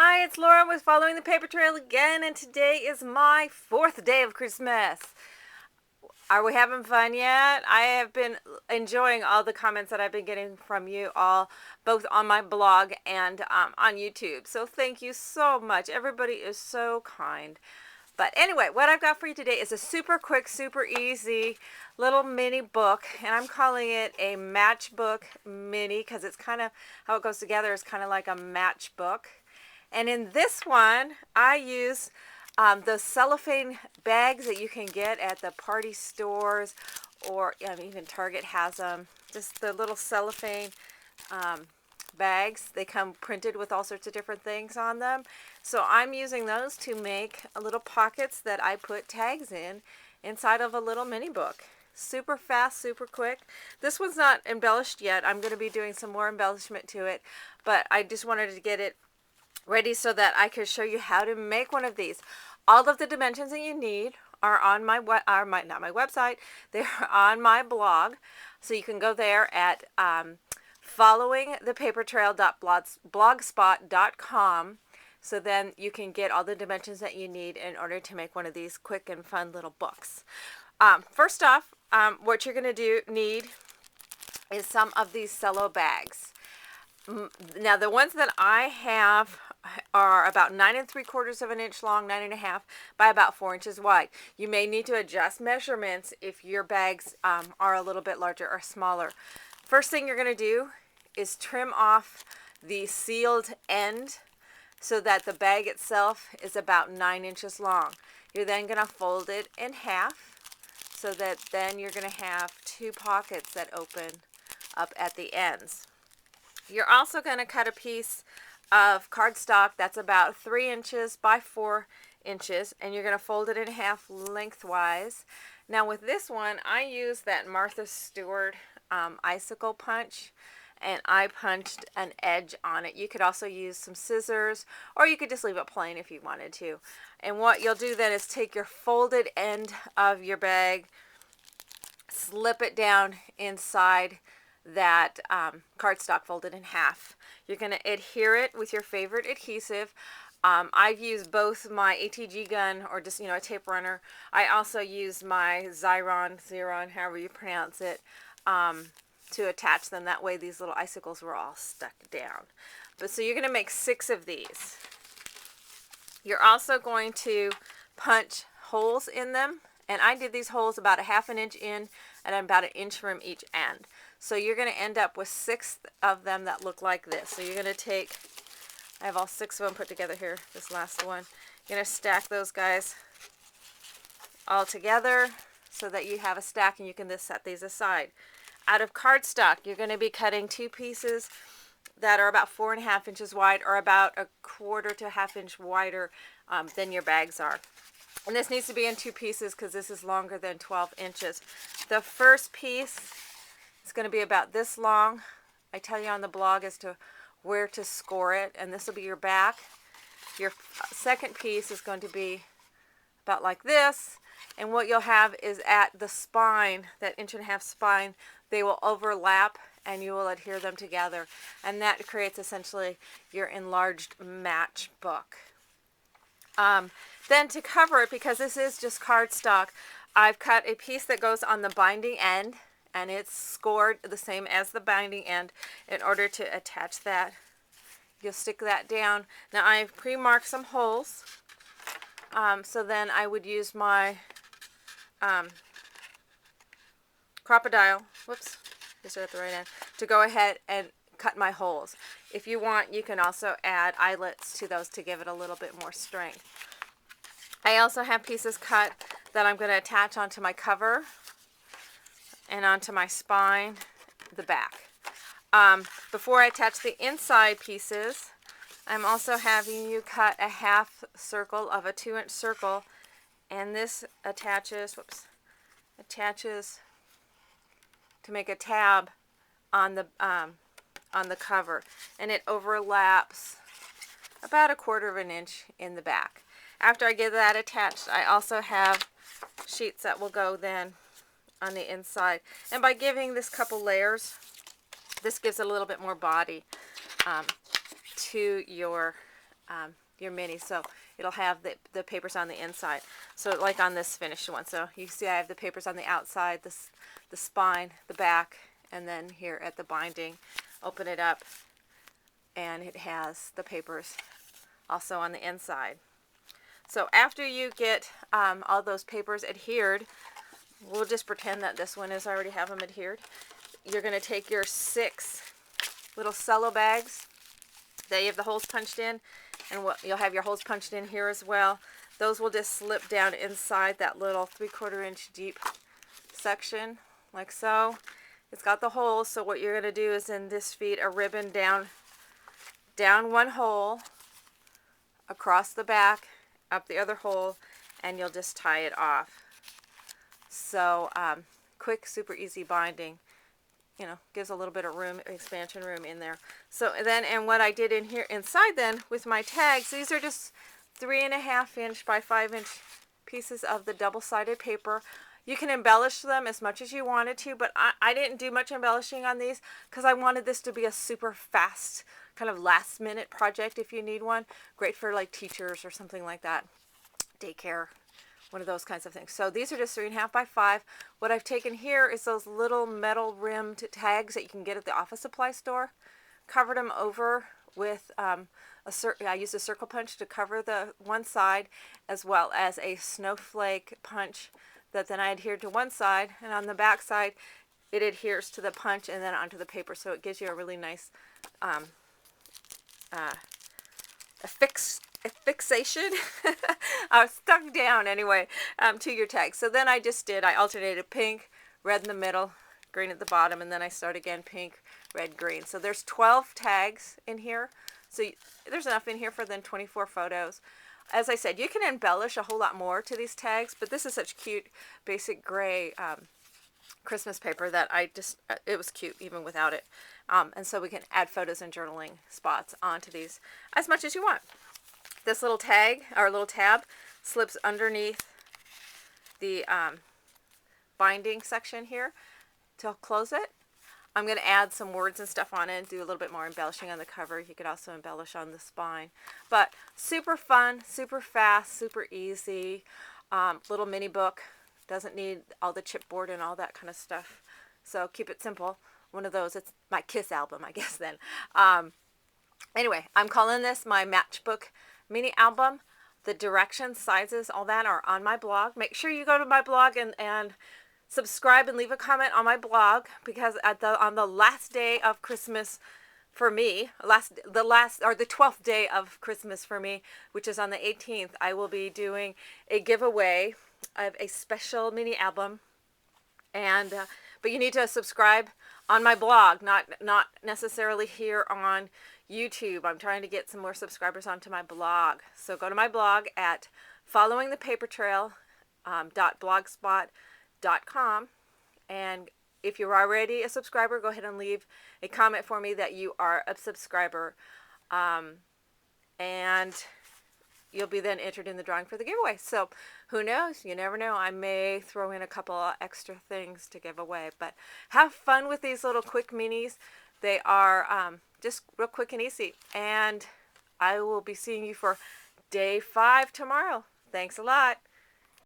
Hi, it's Laura with Following the Paper Trail again, and today is my 4th day of Christmas. Are we having fun yet? I have been enjoying all the comments that I've been getting from you all, both on my blog and on YouTube. So thank you so much. Everybody is so kind. But anyway, what I've got for you today is a super quick, super easy little mini book, and I'm calling it a Matchbook Mini because it's kind of how it goes together is kind of like a matchbook. And in this one, I use the cellophane bags that you can get at the party stores, or even Target has them. Just the little cellophane bags. They come printed with all sorts of different things on them. So I'm using those to make little pockets that I put tags in inside of a little mini book. Super fast, super quick. This one's not embellished yet. I'm going to be doing some more embellishment to it, but I just wanted to get it ready so that I could show you how to make one of these. All of the dimensions that you need are on my not my website. They're on my blog, so you can go there at followingthepapertrail.blogspot.com. So then you can get all the dimensions that you need in order to make one of these quick and fun little books. First off, what you're going to need is some of these cello bags. Now the ones that I have are about 9 3/4 of an inch long, 9.5 by about 4 inches wide. You may need to adjust measurements if your bags are a little bit larger or smaller. First thing you're going to do is trim off the sealed end so that the bag itself is about 9 inches long. You're then going to fold it in half so that then you're going to have two pockets that open up at the ends. You're also going to cut a piece of cardstock that's about 3 inches by 4 inches, and you're going to fold it in half lengthwise. Now with this one, I use that Martha Stewart icicle punch, and I punched an edge on it. You could also use some scissors, or you could just leave it plain if you wanted to. And what you'll do then is take your folded end of your bag, slip it down inside that cardstock folded in half. You're going to adhere it with your favorite adhesive. I've used both my ATG gun or just a tape runner. I also use my Xeron, however you pronounce it, to attach them. That way these little icicles were all stuck down. But so you're going to make 6 of these. You're also going to punch holes in them, and I did these holes about a 1/2 inch in and about 1 inch from each end. So you're going to end up with 6 of them that look like this. So you're going to take, I have all 6 of them put together here, this last one. You're going to stack those guys all together so that you have a stack, and you can just set these aside. Out of cardstock, you're going to be cutting 2 pieces that are about 4.5 inches wide, or about 1/4 to 1/2 inch wider than your bags are. And this needs to be in 2 pieces because this is longer than 12 inches. The first piece is going to be about this long. I tell you on the blog as to where to score it, and this will be your back. Your second piece is going to be about like this, and what you'll have is at the spine, that 1.5 inch spine, they will overlap and you will adhere them together, and that creates essentially your enlarged matchbook. Then to cover it, because this is just cardstock, I've cut a piece that goes on the binding end, and it's scored the same as the binding end in order to attach that. You'll stick that down. Now I've pre-marked some holes, so then I would use my crocodile, just at the right end, to go ahead and cut my holes. If you want, you can also add eyelets to those to give it a little bit more strength. I also have pieces cut that I'm going to attach onto my cover and onto my spine, the back. Before I attach the inside pieces, I'm also having you cut a half circle of a 2-inch circle, and this attaches to make a tab on the cover, and it overlaps about 1/4 of an inch in the back. After I get that attached, I also have sheets that will go then on the inside, and by giving this couple layers, this gives it a little bit more body to your your mini, so it'll have the papers on the inside. So like on this finished one, so you see I have the papers on the outside, the spine, the back, and then here at the binding. Open it up, and it has the papers also on the inside. So after you get all those papers adhered, we'll just pretend that this one is, I already have them adhered. You're going to take your 6 little cello bags that you have the holes punched in, and you'll have your holes punched in here as well. Those will just slip down inside that little 3/4 inch deep section, like so. It's got the holes, so what you're going to do is in this feed a ribbon down one hole, across the back, up the other hole, and you'll just tie it off. So quick, super easy binding. You know, gives a little bit of room, expansion room in there. So then, and what I did in here inside then with my tags, these are just 3.5 inch by 5 inch pieces of the double-sided paper. You can embellish them as much as you wanted to, but I didn't do much embellishing on these because I wanted this to be a super fast, kind of last minute project if you need one. Great for like teachers or something like that, daycare, one of those kinds of things. So these are just 3.5 by 5. What I've taken here is those little metal rimmed tags that you can get at the office supply store. Covered them over with I used a circle punch to cover the one side, as well as a snowflake punch that then I adhered to one side, and on the back side it adheres to the punch and then onto the paper, so it gives you a really nice fixation stuck down anyway to your tag. So then I alternated pink, red in the middle, green at the bottom, and then I start again pink, red, green. So there's 12 tags in here, so there's enough in here for then 24 photos. As I said, you can embellish a whole lot more to these tags, but this is such cute basic gray Christmas paper that it was cute even without it. And so we can add photos and journaling spots onto these as much as you want. This little tag, or little tab, slips underneath the binding section here to close it. I'm going to add some words and stuff on it and do a little bit more embellishing on the cover. You could also embellish on the spine. But super fun, super fast, super easy. Little mini book. Doesn't need all the chipboard and all that kind of stuff. So keep it simple. One of those, it's my Kiss album, I guess then. Anyway, I'm calling this my Matchbook mini album. The directions, sizes, all that are on my blog. Make sure you go to my blog and subscribe and leave a comment on my blog, because on the last day of Christmas for me, the 12th day of Christmas for me, which is on the 18th, I will be doing a giveaway of a special mini album. And but you need to subscribe on my blog, not necessarily here on YouTube. I'm trying to get some more subscribers onto my blog. So go to my blog at followingthepapertrail.blogspot.com, and if you're already a subscriber, go ahead and leave a comment for me that you are a subscriber, and you'll be then entered in the drawing for the giveaway. So who knows? You never know. I may throw in a couple of extra things to give away. But have fun with these little quick minis. They are just real quick and easy. And I will be seeing you for day 5 tomorrow. Thanks a lot.